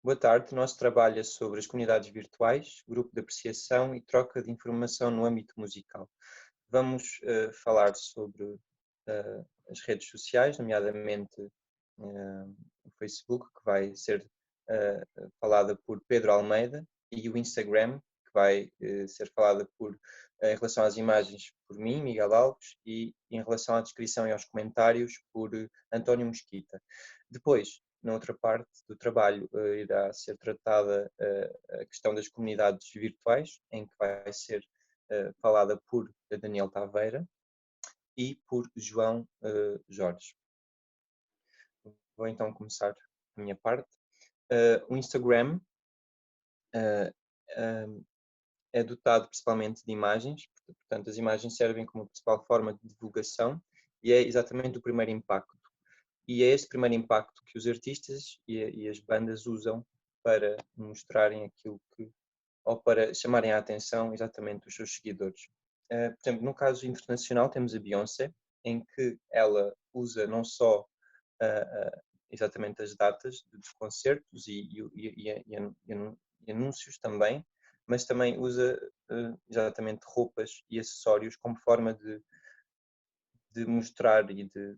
Boa tarde. Nosso trabalho é sobre as comunidades virtuais, grupo de apreciação e troca de informação no âmbito musical. Vamos falar sobre as redes sociais, nomeadamente o Facebook, que vai ser falada por Pedro Almeida, e o Instagram, que vai ser falada em relação às imagens por mim, Miguel Alves, e em relação à descrição e aos comentários por António Mesquita. Depois, na outra parte do trabalho, irá ser tratada a questão das comunidades virtuais, em que vai ser falada por Daniel Taveira e por João Jorge. Vou então começar a minha parte. O Instagram é dotado principalmente de imagens, portanto as imagens servem como principal forma de divulgação e é exatamente o primeiro impacto. E é este primeiro impacto que os artistas e as bandas usam para mostrarem aquilo que, ou para chamarem a atenção exatamente dos seus seguidores. Por exemplo, no caso internacional temos a Beyoncé, em que ela usa não só exatamente as datas dos concertos e anúncios também, mas também usa exatamente roupas e acessórios como forma de mostrar e de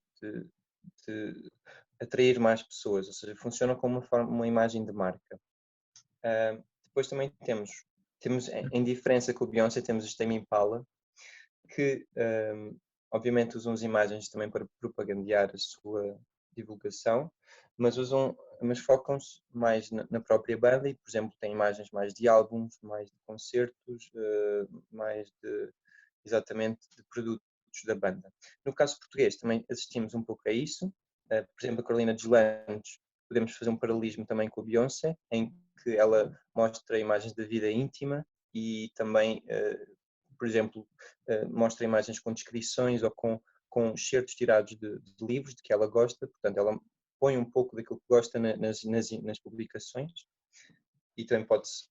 atrair mais pessoas, ou seja, funciona como uma imagem de marca. Depois também temos em diferença com o Beyoncé, temos os Tame Impala, que obviamente usam as imagens também para propagandear a sua divulgação, mas focam-se mais na própria banda e, por exemplo, têm imagens mais de álbuns, mais de concertos, mais exatamente de produtos da banda. No caso português também assistimos um pouco a isso. Por exemplo, a Carolina Deslandes, podemos fazer um paralelismo também com a Beyoncé, em que ela mostra imagens da vida íntima e também, por exemplo, mostra imagens com descrições ou com excertos tirados de livros de que ela gosta, portanto ela põe um pouco daquilo que gosta nas publicações e também pode-se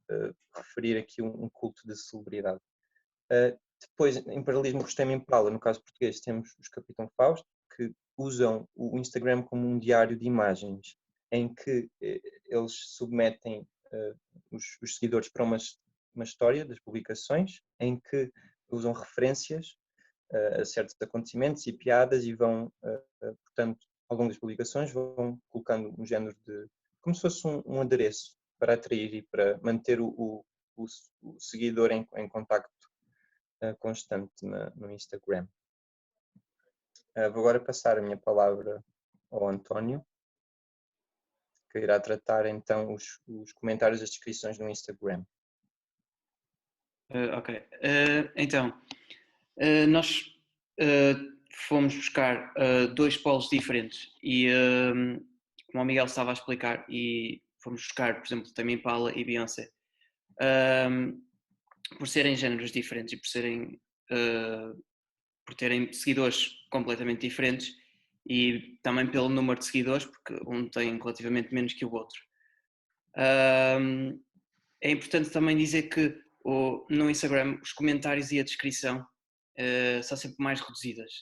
referir aqui um culto de celebridade. Depois, em paralelismo com o Tame Impala, no caso português, temos os Capitão Fausto, que usam o Instagram como um diário de imagens, em que eles submetem os seguidores para uma história das publicações, em que usam referências a certos acontecimentos e piadas e vão, portanto, ao longo das publicações, vão colocando um género de... como se fosse um adereço para atrair e para manter o seguidor em contacto constante no Instagram. Vou agora passar a minha palavra ao António, que irá tratar então os comentários e as descrições no Instagram. Ok. Então, nós fomos buscar dois polos diferentes e, como o Miguel estava a explicar, e fomos buscar, por exemplo, também Impala e Beyoncé, por serem géneros diferentes e por terem seguidores completamente diferentes e também pelo número de seguidores, porque um tem relativamente menos que o outro. É importante também dizer que no Instagram os comentários e a descrição são sempre mais reduzidas.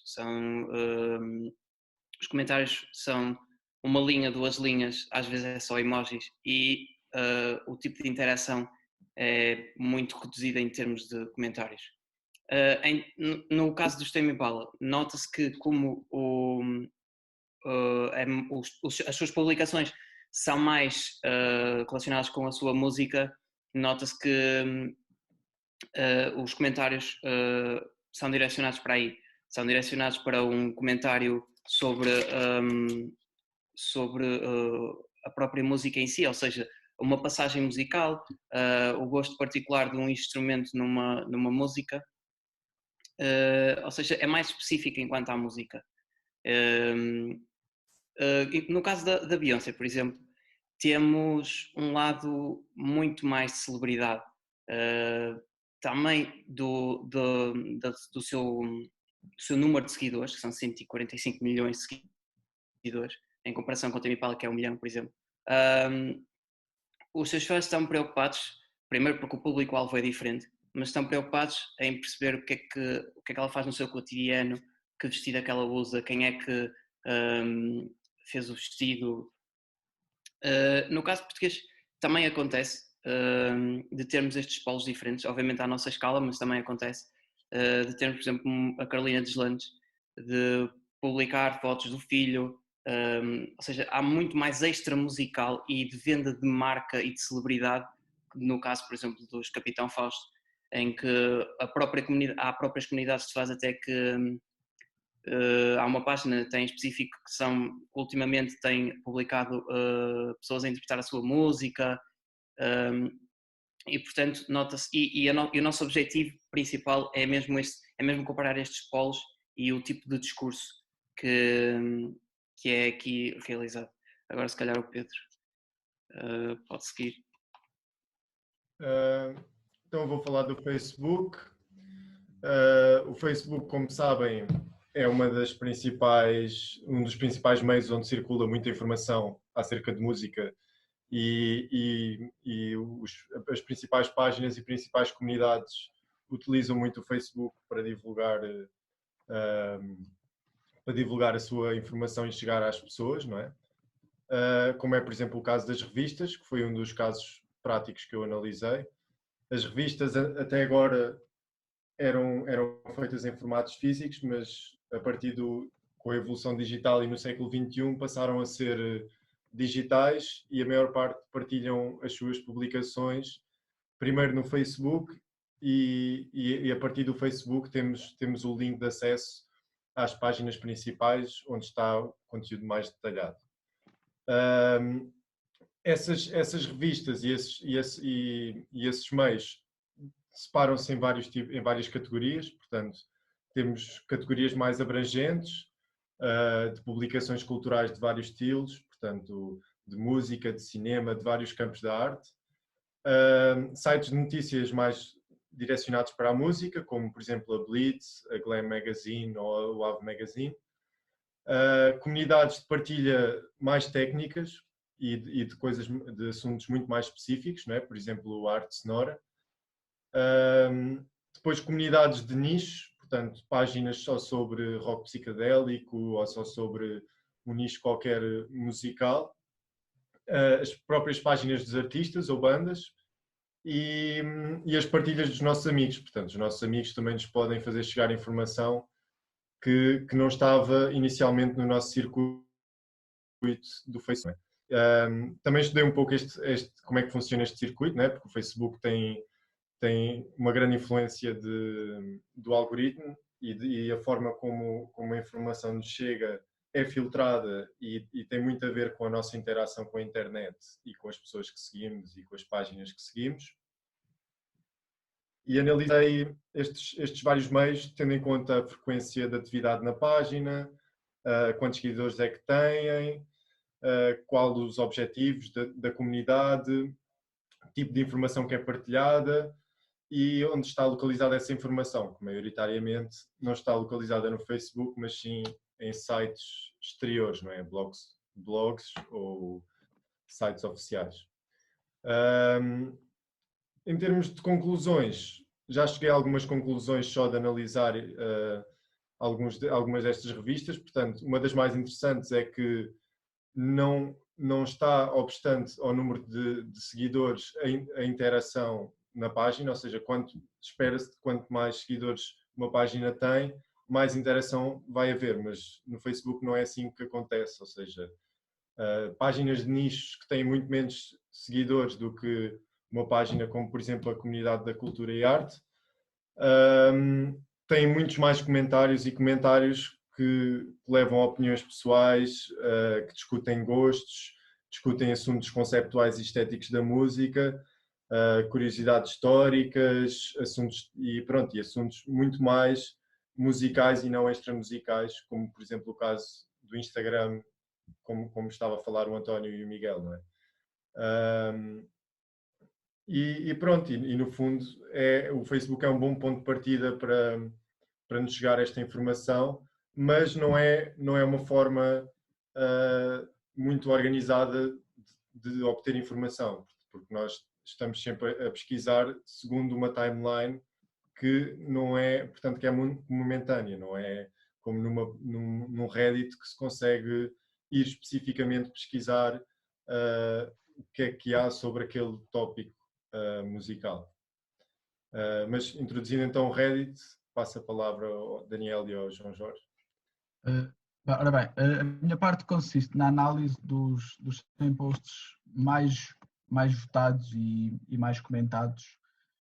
Os comentários são uma linha, duas linhas, às vezes é só emojis e o tipo de interação é muito reduzida em termos de comentários. No caso dos Tame Impala, nota-se que como as suas publicações são mais relacionadas com a sua música, nota-se que os comentários são direcionados para aí. São direcionados para um comentário sobre a própria música em si, ou seja, uma passagem musical, o gosto particular de um instrumento numa música, ou seja, é mais específico enquanto à música. No caso da Beyoncé, por exemplo, temos um lado muito mais de celebridade, também do seu número de seguidores, que são 145 milhões de seguidores, em comparação com o Tame Impala, que é 1 milhão, por exemplo. Os seus fãs estão preocupados, primeiro porque o público-alvo é diferente, mas estão preocupados em perceber o que é que ela faz no seu cotidiano, que vestido é que ela usa, quem é que fez o vestido. No caso português, também acontece de termos estes polos diferentes, obviamente à nossa escala, mas também acontece de termos, por exemplo, a Carolina Deslandes, de publicar fotos do filho, ou seja, há muito mais extra musical e de venda de marca e de celebridade, no caso, por exemplo, dos Capitão Fausto, em que há próprias comunidades que se faz até que há uma página tem específico que ultimamente tem publicado pessoas a interpretar a sua música, e portanto nota-se, e o nosso objetivo principal é mesmo é mesmo comparar estes polos e o tipo de discurso que é aqui realizado. Agora se calhar o Pedro pode seguir. Então vou falar do Facebook. O Facebook, como sabem, é um dos principais meios onde circula muita informação acerca de música as principais páginas e principais comunidades utilizam muito o Facebook para divulgar a sua informação e chegar às pessoas, não é? Como é, por exemplo, o caso das revistas, que foi um dos casos práticos que eu analisei. As revistas até agora eram feitas em formatos físicos, mas com a evolução digital e no século XXI passaram a ser digitais e a maior parte partilham as suas publicações primeiro no Facebook e a partir do Facebook temos o link de acesso às páginas principais onde está o conteúdo mais detalhado. Essas revistas e esses meios separam-se em várias categorias, portanto, temos categorias mais abrangentes, de publicações culturais de vários estilos, portanto, de música, de cinema, de vários campos da arte, sites de notícias mais direcionados para a música, como, por exemplo, a Blitz, a Glam Magazine ou o Ave Magazine, comunidades de partilha mais técnicas e de assuntos muito mais específicos, não é? Por exemplo, a arte sonora. Depois comunidades de nicho, portanto, páginas só sobre rock psicadélico ou só sobre um nicho qualquer musical. As próprias páginas dos artistas ou bandas e as partilhas dos nossos amigos. Portanto, os nossos amigos também nos podem fazer chegar informação que não estava inicialmente no nosso circuito do Facebook. Também estudei um pouco como é que funciona este circuito, né? Porque o Facebook tem uma grande influência do algoritmo e a forma como a informação nos chega é filtrada e tem muito a ver com a nossa interação com a internet e com as pessoas que seguimos e com as páginas que seguimos. E analisei estes vários meios, tendo em conta a frequência de atividade na página, quantos seguidores é que têm, qual os objetivos da comunidade, tipo de informação que é partilhada e onde está localizada essa informação, que maioritariamente não está localizada no Facebook, mas sim em sites exteriores, não é? Blogs ou sites oficiais. Em termos de conclusões, já cheguei a algumas conclusões só de analisar algumas destas revistas. Portanto, uma das mais interessantes é que não está obstante ao número de seguidores a interação na página, ou seja, espera-se que quanto mais seguidores uma página tem, mais interação vai haver, mas no Facebook não é assim que acontece, ou seja, páginas de nichos que têm muito menos seguidores do que uma página como, por exemplo, a Comunidade da Cultura e Arte, têm muitos mais comentários e comentários que levam a opiniões pessoais, que discutem gostos, discutem assuntos conceptuais e estéticos da música, curiosidades históricas, assuntos muito mais musicais e não extramusicais, como por exemplo o caso do Instagram, como estava a falar o António e o Miguel, não é? E no fundo o Facebook é um bom ponto de partida para nos chegar esta informação, mas não é uma forma muito organizada de obter informação, porque nós estamos sempre a pesquisar segundo uma timeline que não é, portanto, que é muito momentânea, não é como num Reddit que se consegue ir especificamente pesquisar o que é que há sobre aquele tópico musical. Mas introduzindo então o Reddit, passo a palavra ao Daniel e ao João Jorge. Ora bem, a minha parte consiste na análise dos 100 posts mais votados e mais comentados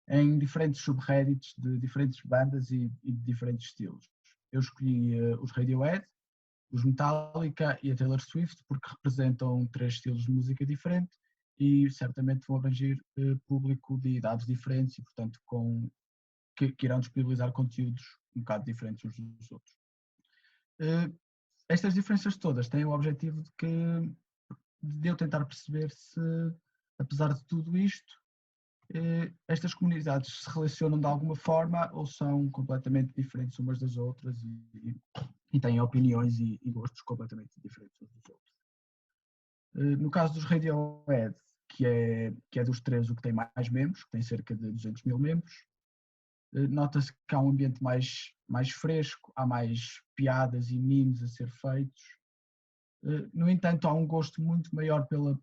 em diferentes subreddits de diferentes bandas e de diferentes estilos. Eu escolhi os Radiohead, os Metallica e a Taylor Swift porque representam 3 estilos de música diferentes e certamente vão abranger público de idades diferentes e, portanto, que irão disponibilizar conteúdos um bocado diferentes uns dos outros. Estas diferenças todas têm o objetivo de eu tentar perceber se, apesar de tudo isto, estas comunidades se relacionam de alguma forma ou são completamente diferentes umas das outras e têm opiniões e gostos completamente diferentes uns dos outros. No caso dos Radiohead, que é dos 3 o que tem mais membros, que tem cerca de 200 mil membros, nota-se que há um ambiente mais fresco, há mais piadas e memes a ser feitos. No entanto, há um gosto muito maior pela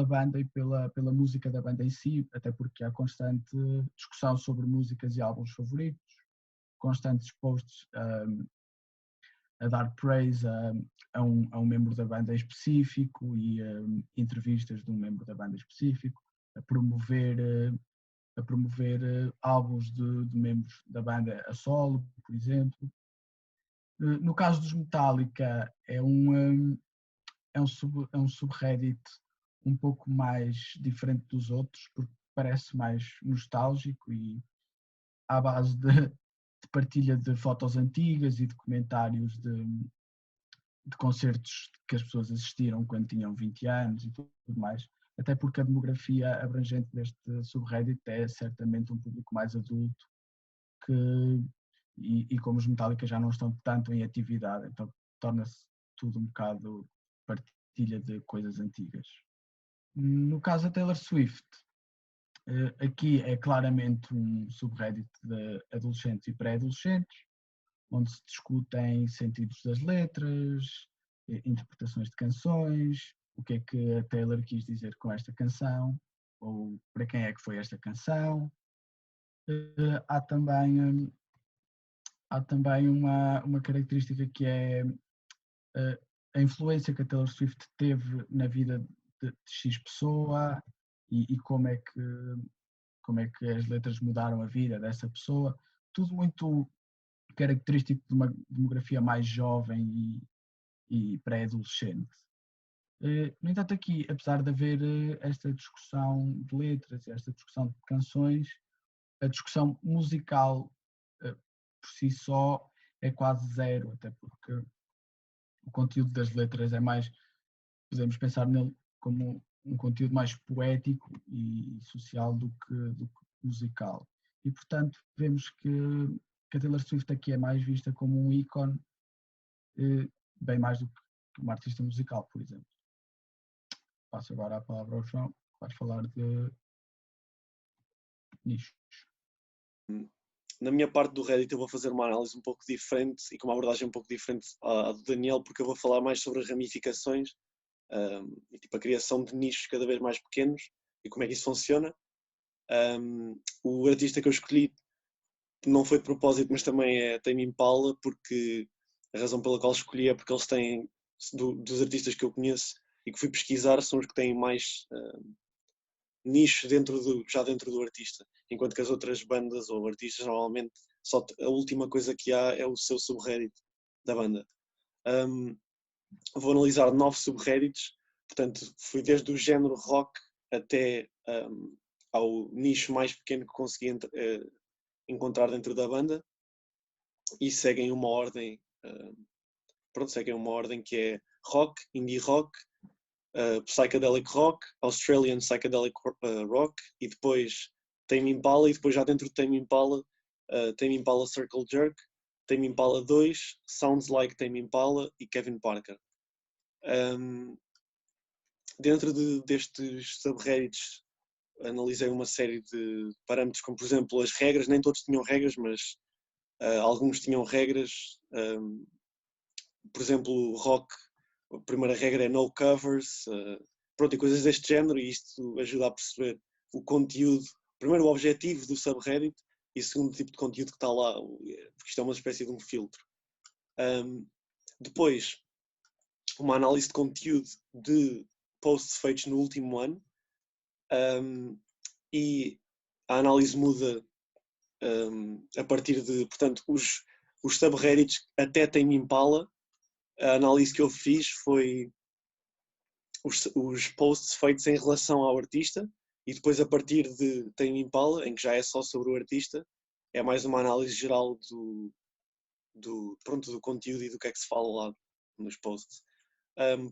banda e pela música da banda em si, até porque há constante discussão sobre músicas e álbuns favoritos, constantes posts a dar praise a um membro da banda em específico e entrevistas de um membro da banda específico, a promover álbuns de membros da banda a solo, por exemplo. No caso dos Metallica, é um subreddit um pouco mais diferente dos outros, porque parece mais nostálgico e à base de partilha de fotos antigas e de comentários de concertos que as pessoas assistiram quando tinham 20 anos e tudo mais. Até porque a demografia abrangente deste subreddit é certamente um público mais adulto e como os Metallica já não estão tanto em atividade, então torna-se tudo um bocado partilha de coisas antigas. No caso da Taylor Swift, aqui é claramente um subreddit de adolescentes e pré-adolescentes, onde se discutem sentidos das letras, interpretações de canções, o que é que a Taylor quis dizer com esta canção, ou para quem é que foi esta canção. Há também uma característica que é a influência que a Taylor Swift teve na vida de X pessoa e como é que as letras mudaram a vida dessa pessoa. Tudo muito característico de uma demografia mais jovem e pré-adolescente. No entanto, aqui, apesar de haver esta discussão de letras e esta discussão de canções, a discussão musical por si só é quase zero, até porque o conteúdo das letras é mais, podemos pensar nele como um conteúdo mais poético e social do que musical. E, portanto, vemos que a Taylor Swift aqui é mais vista como um ícone, bem mais do que uma artista musical, por exemplo. Passo agora a palavra ao João, que vai falar de nichos. Na minha parte do Reddit eu vou fazer uma análise um pouco diferente e com uma abordagem um pouco diferente à do Daniel, porque eu vou falar mais sobre ramificações e tipo, a criação de nichos cada vez mais pequenos e como é que isso funciona. O artista que eu escolhi não foi de propósito, mas também é Tame Impala, porque a razão pela qual escolhi é porque eles têm, dos artistas que eu conheço e que fui pesquisar, são os que têm mais nichos já dentro do artista, enquanto que as outras bandas ou artistas normalmente só a última coisa que há é o seu subreddit da banda. Vou analisar 9 subreddits, portanto fui desde o género rock até ao nicho mais pequeno que consegui encontrar dentro da banda e seguem uma ordem que é rock, indie rock, psychedelic rock, Australian psychedelic rock e depois Tame Impala e depois já dentro de Tame Impala Circle Jerk, Tame Impala 2, Sounds Like Tame Impala e Kevin Parker. Dentro destes subreddits analisei uma série de parâmetros como por exemplo as regras, nem todos tinham regras, mas alguns tinham regras. Por exemplo, rock, a primeira regra é no covers, pronto, e coisas deste género, e isto ajuda a perceber o conteúdo, primeiro o objetivo do subreddit e o segundo tipo de conteúdo que está lá, porque isto é uma espécie de um filtro. Depois, uma análise de conteúdo de posts feitos no último ano, e a análise muda a partir de, portanto, os subreddits até Tame Impala. A análise que eu fiz foi os posts feitos em relação ao artista, e depois a partir de Tame Impala, em que já é só sobre o artista, é mais uma análise geral do conteúdo e do que é que se fala lá nos posts.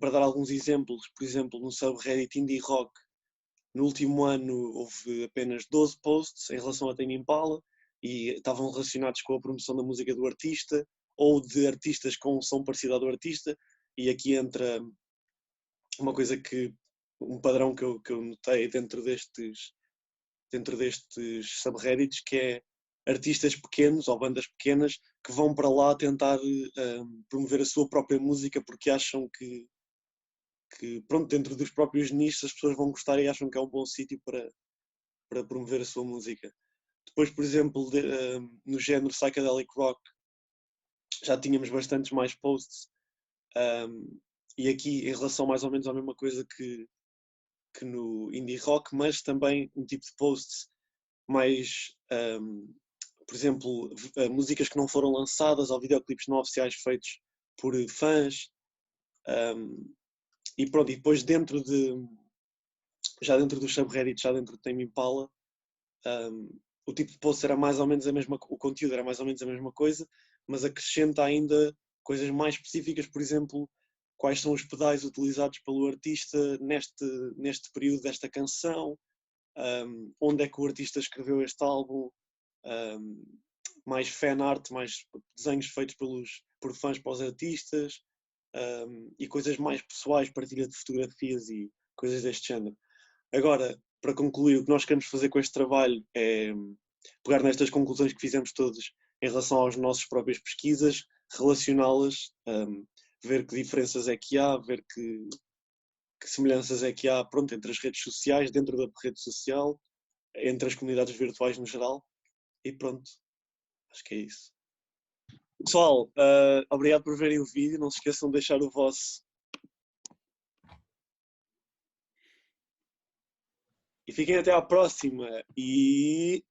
Para dar alguns exemplos, por exemplo, no subreddit Indie Rock, no último ano houve apenas 12 posts em relação a Tame Impala e estavam relacionados com a promoção da música do artista ou de artistas com um som parecido ao do artista, e aqui entra uma coisa um padrão que eu notei dentro destes subreddits, que é artistas pequenos ou bandas pequenas que vão para lá tentar promover a sua própria música porque acham que pronto, dentro dos próprios nichos as pessoas vão gostar e acham que é um bom sítio para promover a sua música. Depois, por exemplo, no género Psychedelic Rock, já tínhamos bastantes mais posts, e aqui em relação mais ou menos à mesma coisa que no Indie Rock, mas também um tipo de posts mais, por exemplo, músicas que não foram lançadas ou videoclipes não oficiais feitos por fãs, e pronto, e depois já dentro dos subreddits, já dentro do Tame Impala, o tipo de post era mais ou menos o conteúdo era mais ou menos a mesma coisa, mas acrescenta ainda coisas mais específicas, por exemplo, quais são os pedais utilizados pelo artista neste período desta canção, onde é que o artista escreveu este álbum, mais fan art, mais desenhos feitos por fãs para os artistas, e coisas mais pessoais, partilha de fotografias e coisas deste género. Agora, para concluir, o que nós queremos fazer com este trabalho é pegar nestas conclusões que fizemos todos em relação às nossas próprias pesquisas, relacioná-las, ver que diferenças é que há, ver que semelhanças é que há, pronto, entre as redes sociais, dentro da rede social, entre as comunidades virtuais no geral, e pronto, acho que é isso. Pessoal, obrigado por verem o vídeo, não se esqueçam de deixar o vosso. E fiquem até à próxima, e